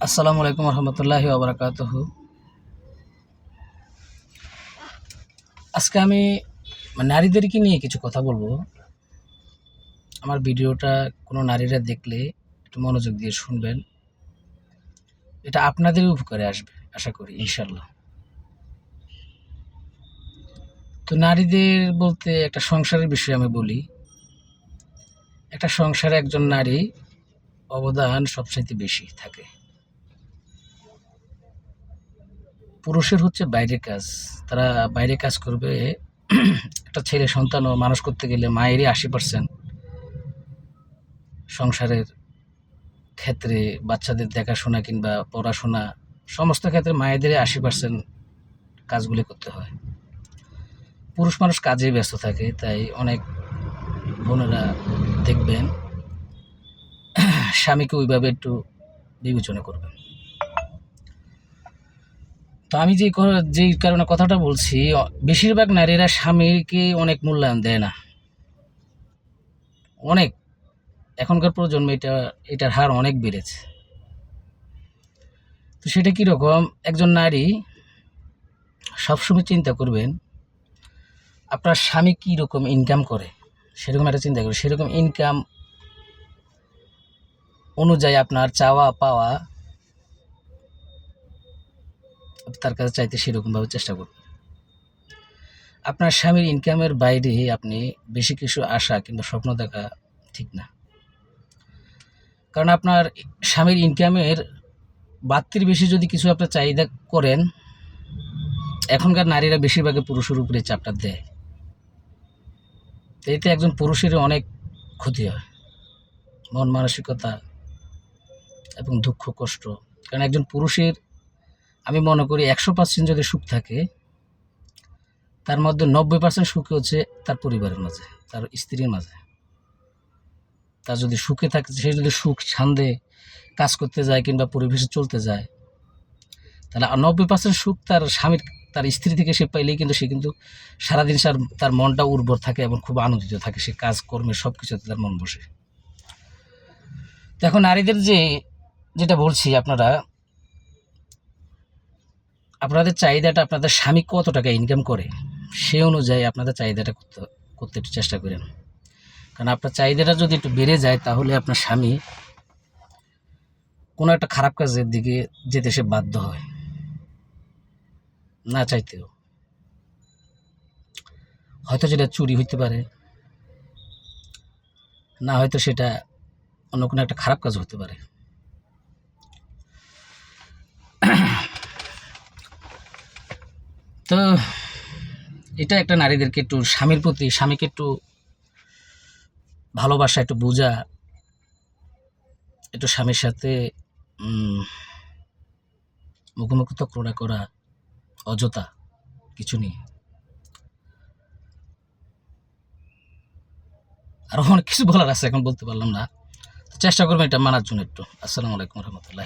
আসসালামু আলাইকুম রহমতুল্লাহি ওয়া বারাকাতুহু। আজকে আমি নারীদেরকে নিয়ে কিছু কথা বলবো। আমার ভিডিওটা কোনো নারীরা দেখলে একটু মনোযোগ দিয়ে শুনবেন। এটা আপনাদেরই উপকারে আসবে আশা করি ইনশাল্লাহ। তো নারীদের বলতে একটা সংসারের বিষয়ে আমি বলি। একটা সংসারে একজন নারী অবদান সবচাইতে বেশি থাকে। পুরুষের হচ্ছে বাইরের কাজ, তারা বাইরে কাজ করবে। একটা ছেলে সন্তানও মানুষ করতে গেলে মায়েরই 80% সংসারের ক্ষেত্রে, বাচ্চাদের দেখাশোনা কিংবা পড়াশোনা সমস্ত ক্ষেত্রে মায়েদের 80% কাজগুলি করতে হয়। পুরুষ মানুষ কাজে ব্যস্ত থাকে, তাই অনেক বোনেরা দেখবেন স্বামীকে ওইভাবে একটু বিবেচনা করবেন। তো আমি যেই কারণে কথাটা বলছি, বেশিরভাগ নারীরা স্বামীকে অনেক মূল্যায়ন দেয় না। অনেক এখনকার প্রজন্মে এটার হার অনেক বেড়েছে। তো সেটা কীরকম, একজন নারী সবসময় চিন্তা করবেন আপনার স্বামী কী রকম ইনকাম করে, সেরকম একটা চিন্তা করবেন। সেরকম ইনকাম অনুযায়ী আপনার চাওয়া পাওয়া তার কাছে চাইতে সেরকমভাবে চেষ্টা করবেন। আপনার স্বামীর ইনকামের বাইরে আপনি বেশি কিছু আশা কিংবা স্বপ্ন দেখা ঠিক না। কারণ আপনার স্বামীর ইনকামের বাড়তির বেশি যদি কিছু আপনার চাহিদা করেন, এখনকার নারীরা বেশিরভাগই পুরুষের উপরে চাপটা দেয়। এতে একজন পুরুষের অনেক ক্ষতি হয়, মন মানসিকতা এবং দুঃখ কষ্ট। কারণ একজন পুরুষের আমি মনে করি 100% যদি সুখ থাকে, তার মধ্যে 90% সুখ হচ্ছে তার পরিবারের মাঝে, তার স্ত্রীর মাঝে। তার যদি সুখে থাকে, সে যদি সুখ ছান্দে কাজ করতে যায় কিংবা পরিবেশে চলতে যায়, তাহলে 90% সুখ তার স্বামীর, তার স্ত্রী থেকে সে পাইলেই কিন্তু সে কিন্তু সারাদিন তার মনটা উর্বর থাকে এবং খুব আনন্দিত থাকে। সে কাজকর্মে সব কিছুতে তার মন বসে। তো এখন নারীদের যেটা বলছি, আপনাদের চাহিদাটা, আপনাদের স্বামী কত টাকা ইনকাম করে সে অনুযায়ী আপনাদের চাহিদাটা করতে একটু চেষ্টা করেন। কারণ আপনার চাহিদাটা যদি একটু বেড়ে যায়, তাহলে আপনার স্বামী কোনো একটা খারাপ কাজের দিকে যেতে সে বাধ্য হয়, না চাইতেও। হয়তো সেটা চুরি হইতে পারে, না হয়তো সেটা অন্য কোনো একটা খারাপ কাজ হতে পারে। তো এটা একটা নারীদেরকে একটু স্বামীর প্রতি, স্বামীকে একটু ভালোবাসা, একটু বোঝা, একটু স্বামীর সাথে মুখোমুখি তর্ক না করা অযথা কিছু নেই। আরও অনেক কিছু বলার আছে, এখন বলতে পারলাম না। চেষ্টা করবেন এটা মানার জন্য একটু। আসসালামু আলাইকুম রহমতুল্লাহ।